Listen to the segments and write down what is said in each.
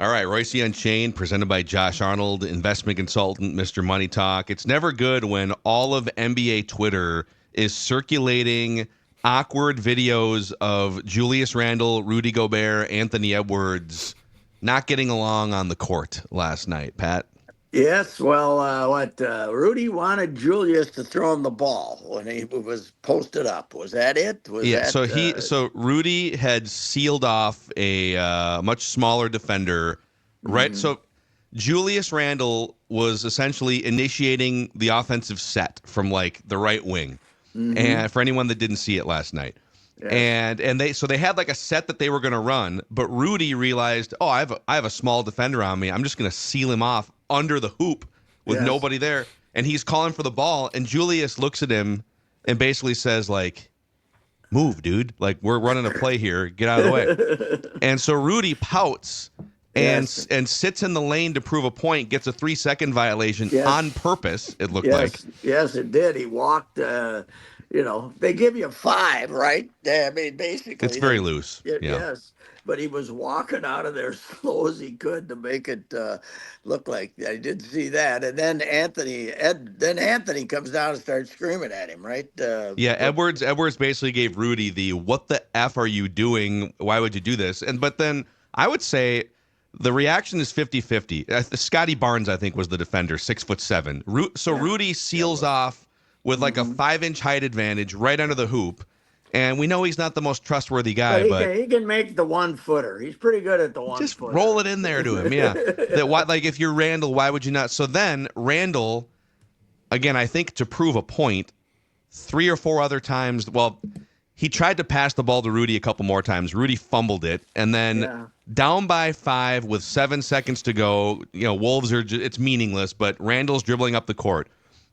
All right, Reusse Unchained, presented by Josh Arnold, investment consultant, Mr. Money Talk. It's never good when all of NBA Twitter is circulating awkward videos of Julius Randle, Rudy Gobert, Anthony Edwards not getting along on the court last night, Pat. Yes, well, Rudy wanted Julius to throw him the ball when he was posted up. Was that it? Was Yeah, that so Rudy had sealed off a much smaller defender, right? mhm, So Julius Randle was essentially initiating the offensive set from like the right wing. mhm, And for anyone that didn't see it last night. yes, And they had like a set that they were going to run, but Rudy realized, "Oh, I have a small defender on me. I'm just going to seal him off under the hoop with yes, nobody there." And he's calling for the ball, and Julius looks at him and basically says like, "Move, dude. Like we're running a play here. Get out of the way." And so Rudy pouts yes, and sits in the lane to prove a point, gets a 3-second violation on yes, purpose, it looked like. yes, yes. It did. He walked. They give you five, right? I mean, It's basically, very loose. Yeah. yes. But he was walking out of there as slow as he could to make it look like I did see that. And then Anthony comes down and starts screaming at him, right? Yeah, Edwards basically gave Rudy the "what the f are you doing? Why would you do this?" And but then I would say the reaction is 50-50. Scotty Barnes, I think, was the defender, 6'7". So Yeah, Rudy yeah, seals off with like a hmm 5-inch height advantage right under the hoop, and we know he's not the most trustworthy but guy, he but can he can make the 1 footer. He's pretty good at the one just roll footer. it in there to him. Yeah, that why like if you're Randle, why would you not? So then Randle, again, I think to prove a point, 3 or 4 other times. Well, he tried to pass the ball to Rudy a couple more times. Rudy fumbled it, and then Yeah. down by 5 with 7 seconds to go. Wolves it's meaningless, but Randall's dribbling up the court,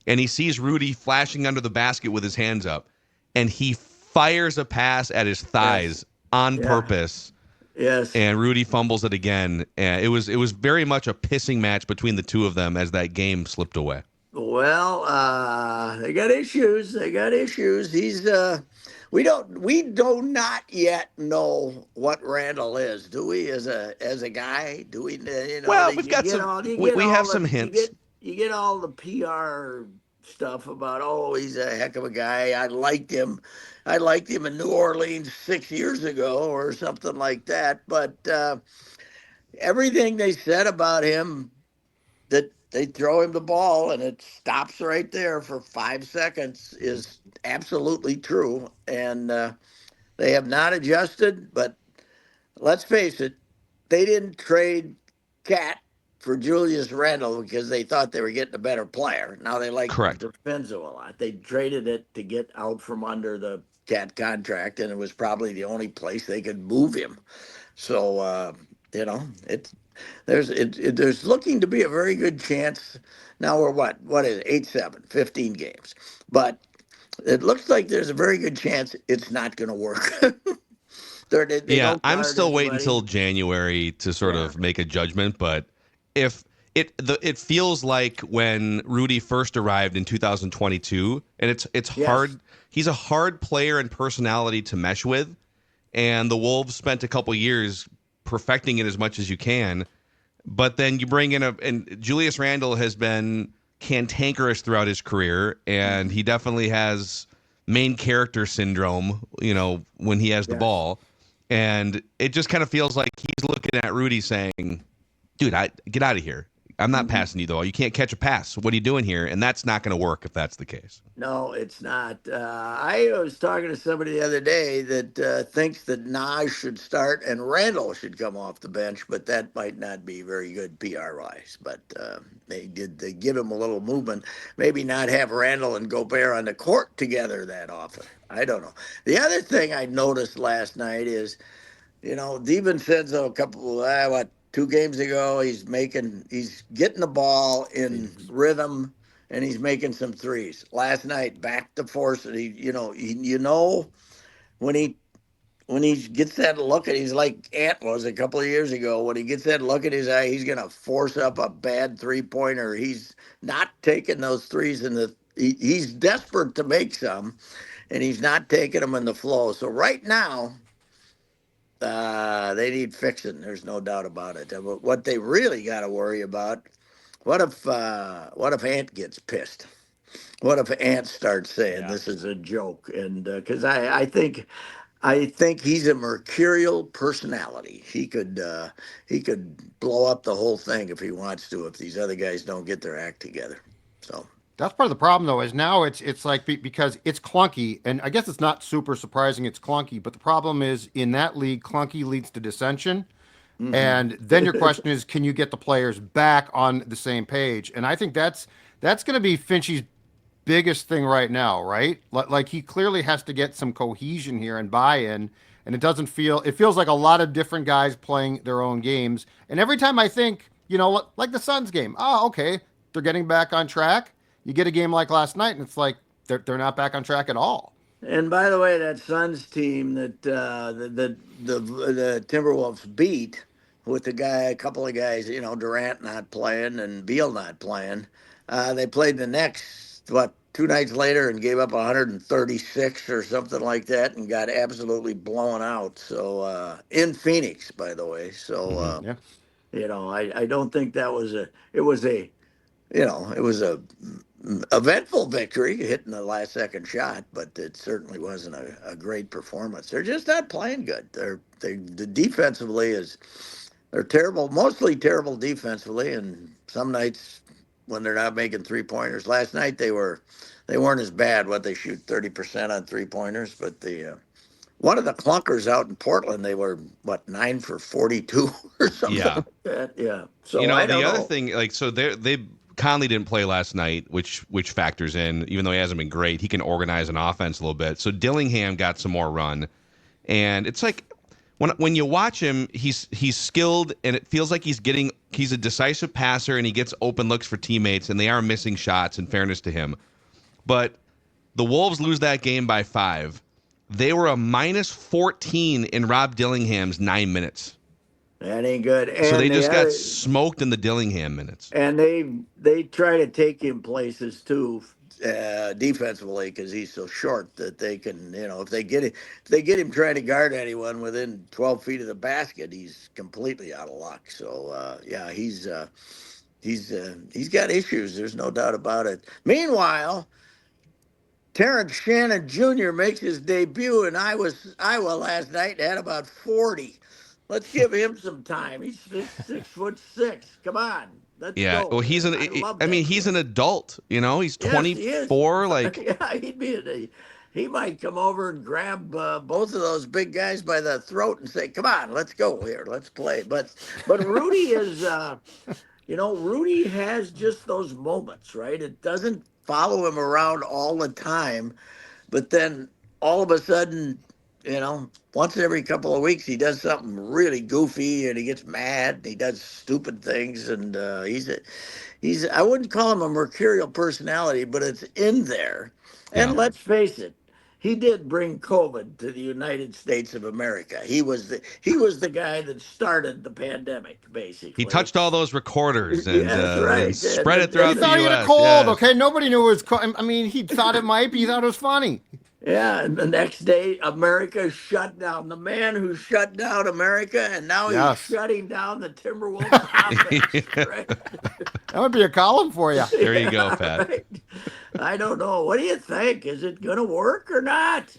and he sees Rudy flashing under the basket with his hands up, and he fires a pass at his Yes. thighs on Yeah. purpose. Yes. And Rudy fumbles it again. And it was very much a pissing match between the two of them as that game slipped away. Well, they got issues. They got issues. We do not yet know what Randall is, do we? As a guy, do we? Well, we've got some. We have some hints. You get all the PR stuff about, oh, he's a heck of a guy. I liked him. I liked him in New Orleans 6 years ago or something like that. But everything they said about him, that they throw him the ball and it stops right there for 5 seconds, is absolutely true. And they have not adjusted, but let's face it, they didn't trade Cat for Julius Randle because they thought they were getting a better player. Now they like Correct. DiVincenzo a lot. They traded it to get out from under the Cat contract, and it was probably the only place they could move him. So it's there's looking to be a very good chance. Now we're what is it, 8-7, 15 games, but it looks like there's a very good chance it's not going to work. They Yeah, don't I'm guard still waiting anybody. until January to sort Yeah. of make a judgment. But if it feels like when Rudy first arrived in 2022, and it's Yes. hard. He's a hard player and personality to mesh with, and the Wolves spent a couple years perfecting it as much as you can. But then you bring in and Julius Randle has been cantankerous throughout his career, and Mhm. he definitely has main character syndrome, when he has the Yes. ball. And it just kind of feels like he's looking at Rudy saying, "Dude, get out of here. I'm not hmm passing you the ball. You can't catch a pass. What are you doing here?" And that's not going to work if that's the case. No, it's not. I was talking to somebody the other day that thinks that Naj should start and Randall should come off the bench, but that might not be very good PR wise. But they give him a little movement. Maybe not have Randall and Gobert on the court together that often. I don't know. The other thing I noticed last night is, DiVincenzo a couple, 2 games ago, he's getting the ball in rhythm and he's making some threes. Last night, back to force it. When he gets that look at, he's like Ant was a couple of years ago. When he gets that look at his eye, he's gonna force up a bad 3-pointer. He's not taking those threes he's desperate to make some, and he's not taking them in the flow. So right now, they need fixing. There's no doubt about it. But what they really got to worry about, what if Ant gets pissed? What if Ant starts saying Yeah. this is a joke? And because I think he's a mercurial personality. He could blow up the whole thing if he wants to. If these other guys don't get their act together, so. That's part of the problem, though, is now it's like because it's clunky, and I guess it's not super surprising it's clunky, but the problem is in that league, clunky leads to dissension, Hmm. and then your question is, can you get the players back on the same page? And I think that's going to be Finchie's biggest thing right now, right? Like he clearly has to get some cohesion here and buy-in, and it feels like a lot of different guys playing their own games. And every time I think, like the Suns game, oh, okay, they're getting back on track. You get a game like last night, and it's like they're not back on track at all. And by the way, that Suns team that the Timberwolves beat with a couple of guys, Durant not playing and Beal not playing, they played the next 2 nights later and gave up 136 or something like that and got absolutely blown out. So in Phoenix, by the way. So Yeah. I don't think that was it was a eventful victory, hitting the last second shot, but it certainly wasn't a great performance. They're just not playing good. The defensively they're terrible, mostly terrible defensively, and some nights when they're not making 3-pointers. Last night they weren't as bad. What they shoot 30% on 3-pointers, but the one of the clunkers out in Portland, they were 9 for 42 or something Yeah. like that. Yeah. So I The don't other know. thing, like, so they Conley didn't play last night, which factors in, even though he hasn't been great, he can organize an offense a little bit. So Dillingham got some more run, and it's like when you watch him, he's skilled, and it feels like he's a decisive passer, and he gets open looks for teammates, and they are missing shots. In fairness to him, but the Wolves lose that game by 5. They were a -14 in Rob Dillingham's 9 minutes. That ain't good. So they And the just got other, smoked in the Dillingham minutes. and they try to take him places too, defensively, because he's so short that they can, if they get him trying to guard anyone within 12 feet of the basket, he's completely out of luck. So yeah, he's got issues. There's no doubt about it. Meanwhile, Terrence Shannon Jr. makes his debut in Iowa last night and had about 40. Let's give him some time. He's 6'6". Come on, let's Yeah. go. Well, I love I that mean, he's kid. an adult, He's Yes, he is. 24. Like, Yeah, he might come over and grab both of those big guys by the throat and say, "Come on, let's go here, let's play." But Rudy is, Rudy has just those moments, right? It doesn't follow him around all the time, but then all of a sudden, once every couple of weeks, he does something really goofy and he gets mad and he does stupid things. And I wouldn't call him a mercurial personality, but it's in there. yeah. And let's face it, he did bring COVID to the United States of America. He was the guy that started the pandemic, He basically. touched all those recorders Yeah, that's and right. spread it He throughout the thought he had a U.S. cold. Yes. Okay, nobody knew it was. I mean, he thought it might be. He thought it was funny. Yeah, and the next day, America shut down. The man who shut down America, and now he's Yes, shutting down the Timberwolves offense. Right? that would be a column for you. There you go, Yeah, Pat. right. I don't know. What do you think? Is it going to work or not?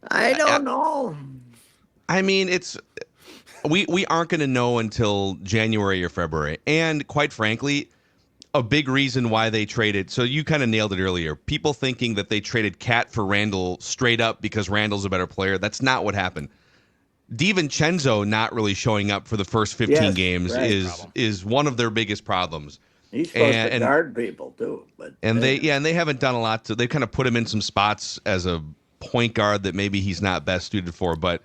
I I, don't know. I mean, we aren't going to know until January or February, and quite frankly, a big reason why they traded. So you kind of nailed it earlier. People thinking that they traded Cat for Randle straight up because Randle's a better player. That's not what happened. DiVincenzo not really showing up for the first 15 Yes, games right. is one of their biggest problems. He's supposed to And guard people too, but they haven't done a lot to. They kind of put him in some spots as a point guard that maybe he's not best suited for. But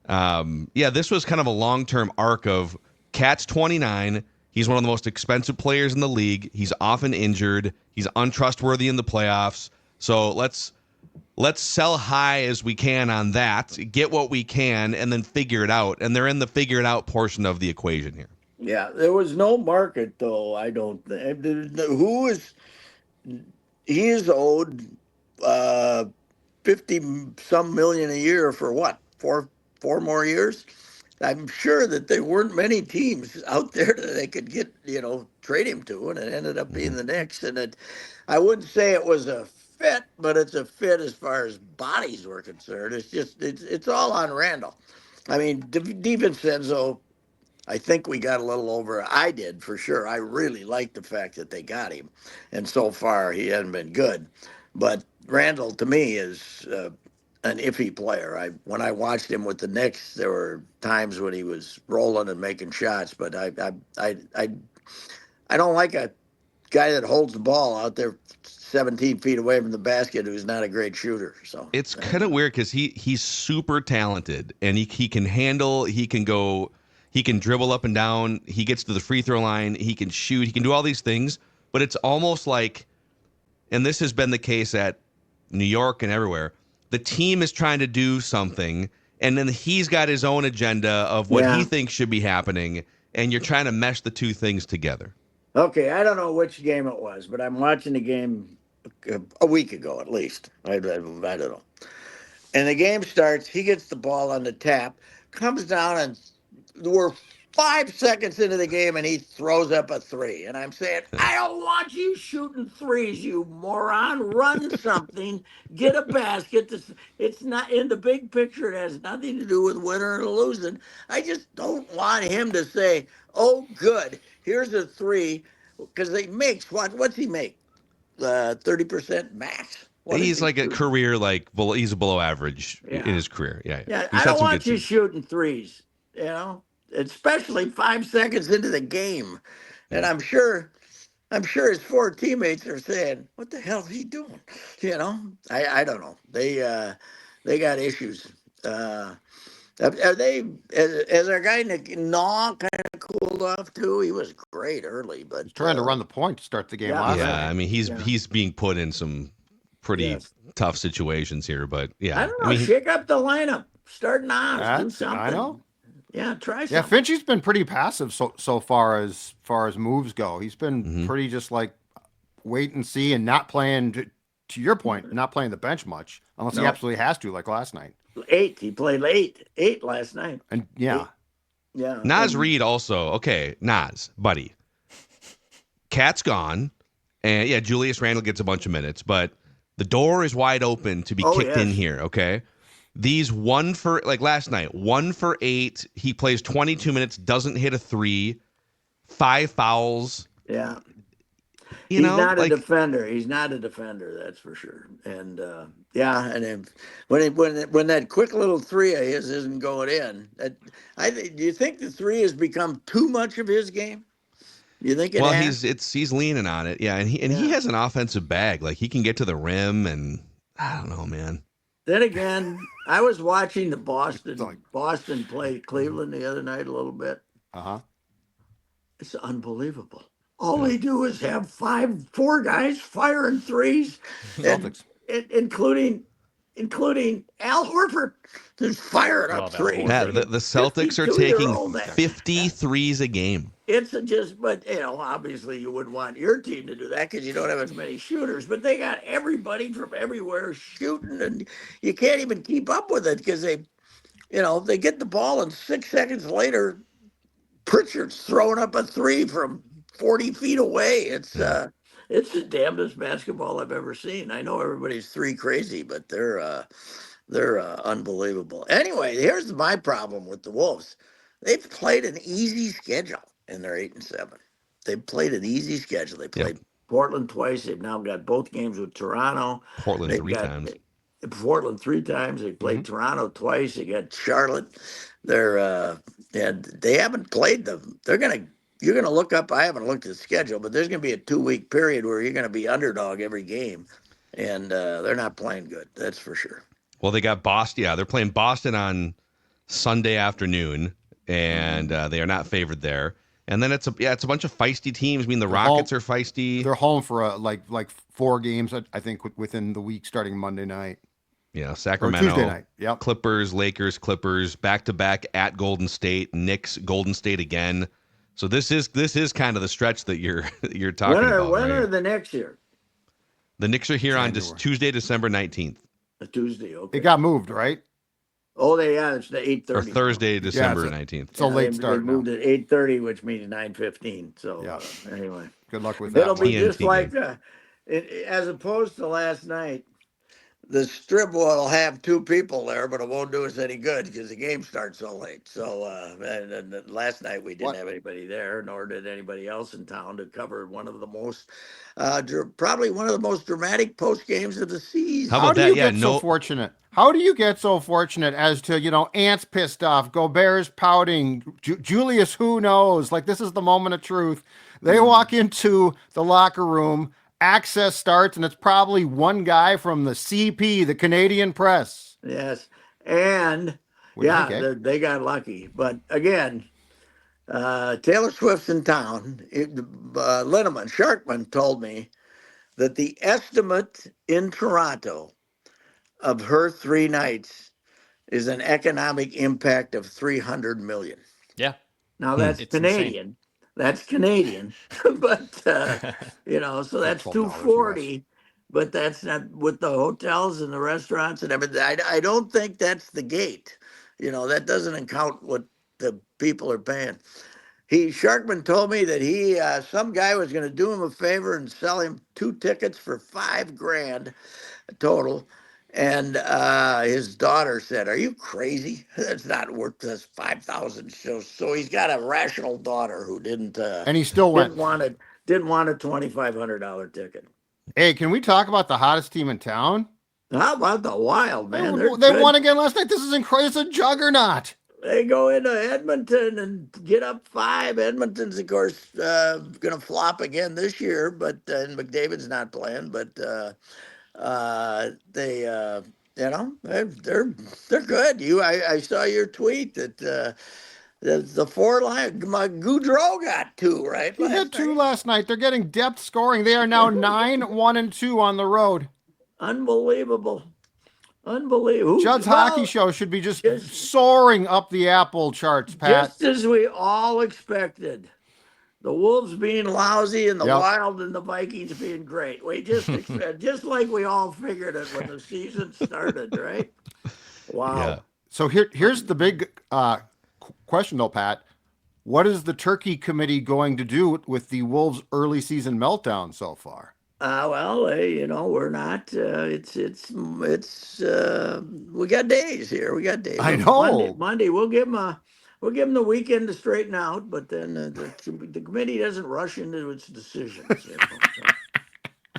this was kind of a long-term arc of Cat's 29. He's one of the most expensive players in the league. He's often injured. He's untrustworthy in the playoffs. So let's sell high as we can on that, get what we can, and then figure it out. And they're in the figure it out portion of the equation here. yeah, there was no market though. I don't think. Who is he is owed 50 some million a year for what? Four more years? I'm sure that there weren't many teams out there that they could get, trade him to, and it ended up being Mhm. the Knicks. And I wouldn't say it was a fit, but it's a fit as far as bodies were concerned. It's all on Randle. I mean, DiVincenzo, I think we got a little over. I did for sure. I really liked the fact that they got him, and so far he hasn't been good. But Randall to me is an iffy player. When I watched him with the Knicks, there were times when he was rolling and making shots, but I don't like a guy that holds the ball out there 17 feet away from the basket who's not a great shooter. So It's kind of weird because he's super talented and he can handle, he can go, he can dribble up and down, he gets to the free throw line, he can shoot, he can do all these things, but it's almost like, and this has been the case at New York and everywhere, the team is trying to do something and then he's got his own agenda of what he yeah. thinks should be happening, and you're trying to mesh the two things together. Okay, I don't know which game it was, but I'm watching the game a week ago at least. I don't know. And the game starts. He gets the ball on the tap, comes down, and we're 5 seconds into the game, and he throws up a three. And I'm saying, I don't want you shooting threes, you moron. Run something, get a basket. It's not in the big picture. It has nothing to do with winning or losing. I just don't want him to say, "Oh, good, here's a three," because he makes what's he make? 30% max. What is He's he like a shooting? career, like he's a below average in Yeah. his career. Yeah, yeah. Yeah, He's I had don't some good want you seasons. shooting threes, especially 5 seconds into the game. And Yeah. I'm sure his four teammates are saying, "What the hell is he doing?" I don't know. They got issues. Are they? Has our guy Naw kind of cooled off too? He was great early, but He's trying to run the point to start the game yeah, last Yeah, right. night. I mean Yeah, he's being put in some pretty yes. tough situations here, but I yeah, don't I know. mean Shake up the lineup. Start Nas. Do I know. something. Yeah, try Yeah, something. Finchie's been pretty passive so far as moves go. He's been mhm. pretty just like wait and see and not playing. To your point, not playing the bench much unless he No. absolutely has to, like last night. Eight. He played eight last night. And yeah, Eight. Yeah. Nas And Reed also okay. Nas, buddy, Cat's gone, and yeah, Julius Randle gets a bunch of minutes, but the door is wide open to be oh kicked in yes. here. Okay, these one for like last night, 1 for 8. He plays 22 minutes, doesn't hit a three, 5 fouls. Yeah. You He's know, not a like defender. He's not a defender. That's for sure. And yeah. And then when that quick little three of his isn't going in, do you think the three has become too much of his game? Do you think it well, has? he's leaning on it, yeah, and he Yeah. has an offensive bag. Like he can get to the rim, and I don't know, man. Then again, I was watching the it's like Boston play Cleveland the other night a little bit. uh-huh. It's unbelievable. All Yeah. they do is have four guys firing threes, and, Celtics. including Al Horford, who's firing up Love Al threes. Yeah, Like Horford. a the Celtics are taking 52-year-old. 50 threes a game. It's but obviously you wouldn't want your team to do that because you don't have as many shooters. But they got everybody from everywhere shooting, and you can't even keep up with it because they get the ball, and 6 seconds later Pritchard's throwing up a three from 40 feet away. Yeah. It's the damnedest basketball I've ever seen. I know everybody's three crazy, but they're unbelievable. Anyway, here's my problem with the Wolves. They've played an easy schedule, and they're 8-7. They've played an easy schedule. They Yep. played Portland twice. They've now got both games with Toronto. Portland They've three got times. Portland three times. They Hmm. played Toronto twice. They got Charlotte. They're and they haven't played them. You're gonna look up. I haven't looked at the schedule, but there's gonna be a 2 week period where you're gonna be underdog every game, and they're not playing good. That's for sure. Well, they got Boston. Yeah, they're playing Boston on Sunday afternoon, and they are not favored there. And then it's a bunch of feisty teams. I mean, the They're home. Rockets are feisty. They're home for like 4 games. I think within the week starting Monday night Yeah, or Sacramento, Tuesday night. Yep. Clippers, Lakers, Clippers, back to back at Golden State, Knicks, Golden State again. So this is kind of the stretch that you're talking about, When right? are the next year? The Knicks are here on January. Tuesday, December 19th. A Tuesday. It Okay. got moved, right? Oh, it's the or 8:30. Thursday, December Yeah, 19th. it's a late They start now. moved it 8:30, which means 9:15. So Yeah. anyway, Good luck with it'll that be one. just TNT like game. as opposed to last night. The strip will have two people there, but it won't do us any good because the game starts so late. So, and last night we didn't What? have anybody there, nor did anybody else in town to cover one of the most, probably one of the most dramatic post games of the How season. How about do that? you Yeah, get so no. fortunate? How do you get so fortunate as to, Ant's pissed off, Gobert's pouting, Julius, who knows? Like, this is the moment of truth. They Mm, walk into the locker room, access starts, and it's probably one guy from the CP, the Canadian Press. yes, and Would think, yeah, eh? they got lucky. But again, Taylor Swift's in town. Linneman Sharkman told me that the estimate in Toronto of her 3 nights is an economic impact of 300 million. Yeah, Now Hmm. that's it's insane. Canadian. That's Canadian. But so that's $12 US. 240, but that's not with the hotels and the restaurants and everything. I don't think that's the gate. That doesn't account what the people are paying. Sharkman told me that some guy was going to do him a favor and sell him 2 tickets for $5,000 total. And his daughter said, "Are you crazy? That's not worth this 5,000." So he's got a rational daughter who And he still went. didn't want it didn't want a $2,500 ticket. Hey, can we talk about the hottest team in town? How about the Wild, They, man? They're they won good. again last night. This is incredible. It's a juggernaut. They go into Edmonton and get up 5. Edmonton's, of course, going to flop again this year, but and McDavid's not playing. But they they're good. I saw your tweet that the 4 line Goudreau got 2 right He had last two night. last night. They're getting depth scoring. They are now 9-1-2 on the road. Unbelievable, unbelievable. Judd's hockey Well, show should be just just soaring up the Apple charts, Pat. just as we all expected. The Wolves being lousy and the Yep. Wild and the Vikings being great. We just just like we all figured it when the season started, right? Yeah. Wow. So here's the big question, though, Pat. What is the Turkey Committee going to do with the Wolves' early season meltdown so far? Well, we're not. We got days here. We got days. I Monday, know. Monday, we'll give them the weekend to straighten out. But then the committee doesn't rush into its decisions. So.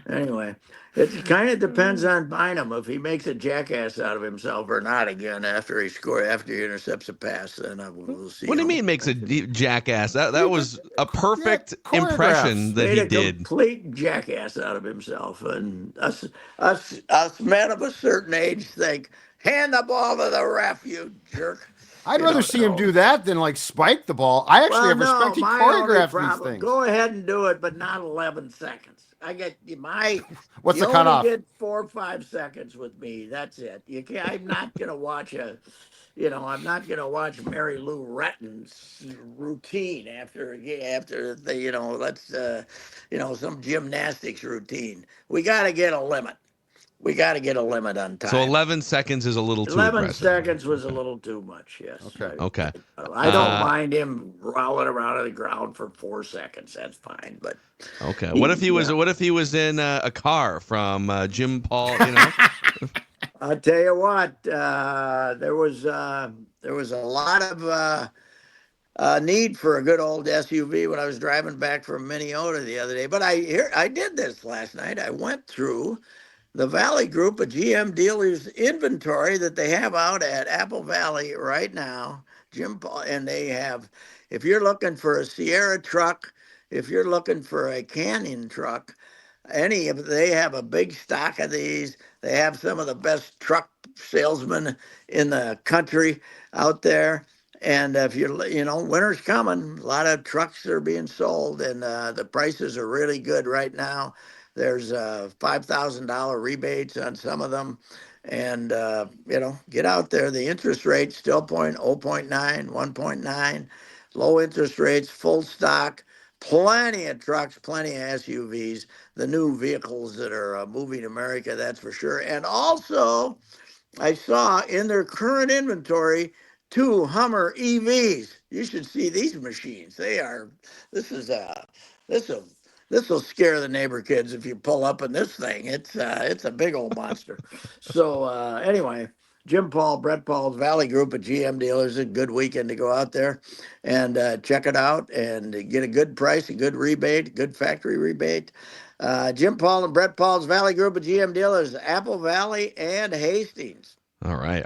Anyway, it kind of depends on Bynum if he makes a jackass out of himself or not again after he intercepts a pass. Then we'll see. What do you how mean makes a jackass? That was a Yeah, perfect choreographs. impression that made he a did. complete jackass out of himself, and us men of a certain age think, hand the ball to the ref, you jerk. I'd rather see him No. do that than like spike the ball. I actually Well, have no, respect. He my only choreographs these problem. things. Go ahead and do it, but not 11 seconds. I get my. What's You the only cutoff? get 4 or 5 seconds with me. That's it. You can't. I'm not gonna watch I'm not gonna watch Mary Lou Retton's routine after the. Let's. Some gymnastics routine. We got to get a limit. We got to get a limit on So time. 11 seconds is a little too 11 aggressive. seconds was a little too much. Yes. Okay. Okay. I don't mind him rolling around on the ground for 4 seconds. That's fine. But Okay. he, What if he was in a car from Jim Paul? I'll tell you what, there was a lot of need for a good old SUV when I was driving back from Minnesota the other day. But I did this last night. I went through the Valley Group of GM dealers inventory that they have out at Apple Valley right now. Jim Paul, and they have, if you're looking for a Sierra truck, if you're looking for a Canyon truck, they have a big stock of these. They have some of the best truck salesmen in the country out there. And if winter's coming, a lot of trucks are being sold, and the prices are really good right now. There's $5,000 rebates on some of them, and get out there. The interest rate still 0.9, 1.9, low interest rates, full stock, plenty of trucks, plenty of SUVs, the new vehicles that are moving America, that's for sure. And also, I saw in their current inventory 2 Hummer EVs. You should see these machines. They are. This is this will this will scare the neighbor kids if you pull up in this thing. It's a big old monster. So anyway, Jim Paul, Brett Paul's Valley Group of GM dealers. A good weekend to go out there and check it out and get a good price, a good rebate, good factory rebate. Jim Paul and Brett Paul's Valley Group of GM dealers, Apple Valley and Hastings. All right.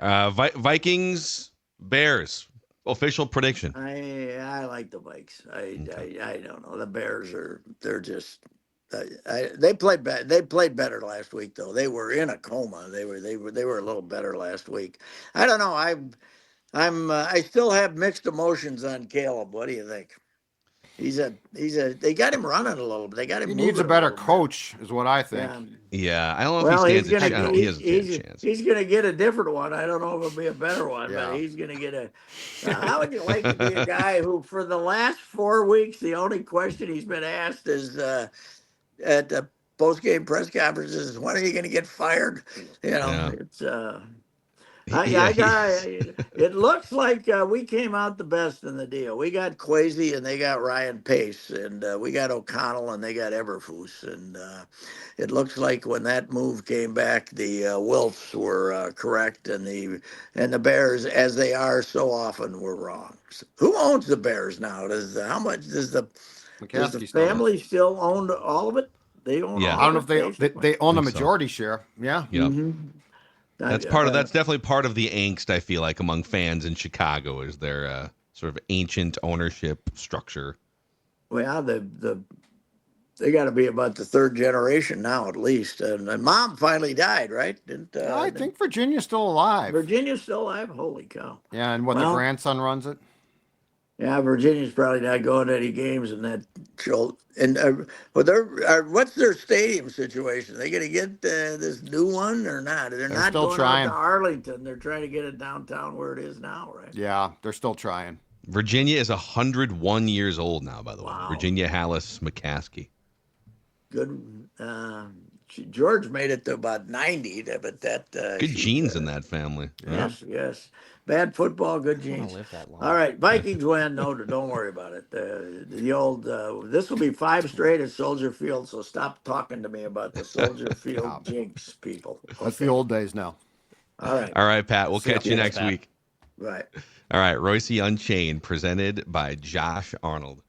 Vikings, Bears. Official prediction. I like the Vikes. Okay. I don't know. The Bears they're just they played better. They played better last week though. They were in a coma. They were a little better last week. I don't know. I still have mixed emotions on Caleb. What do you think? They got him running a little bit. They got him He moving needs a a better little bit. coach, is what I think. Yeah. Yeah, I don't know if Well, he he's stands a gonna chance. I don't, he he's doesn't stand a he's, chance. he's gonna get a different one. I don't know if it'll be a better one, but Yeah. he's gonna get a. How would you like to be a guy who, for the last 4 weeks, the only question he's been asked is at the post game press conferences, when are you gonna get fired? You know, Yeah. it's Yeah, I got. he's It looks like we came out the best in the deal. We got Quasi and they got Ryan Pace, and we got O'Connell and they got Everfus, and it looks like when that move came back, the Wilfs were correct, and the Bears, as they are so often, were wrong. So who owns the Bears now? How much does the McCaskey still does. family still own all of it? They own Yeah. all I don't of know it, if they basically. own the think so. majority share. Yeah. Yep. That's Mm-hmm. that's definitely part of the angst I feel like among fans in Chicago is their sort of ancient ownership structure. Well, they got to be about the third generation now, at least. And mom finally died, right? I think Virginia's still alive. Virginia's still alive? Holy cow! Yeah, and the Well, grandson runs it. yeah, Virginia's probably not going to any games in that show. And what's their stadium situation? They going to get this new one or not? They're not still going trying. out to Arlington. They're trying to get it downtown where it is now, right? Yeah, they're still trying. Virginia is 101 years old now, by the way. Wow. Virginia Hallis McCaskey. Good. George made it to about 90, but that Good genes in that family. Yes, yes. Bad football, good I don't genes. live that long. All right, Vikings win. No, don't worry about it. The old this will be 5 straight at Soldier Field. So stop talking to me about the Soldier Field jinx, people. That's the old days now. All right, All right, Pat. We'll See ya. catch you Thanks, next Pat. week. right. All right, Reusse Unchained, presented by Josh Arnold.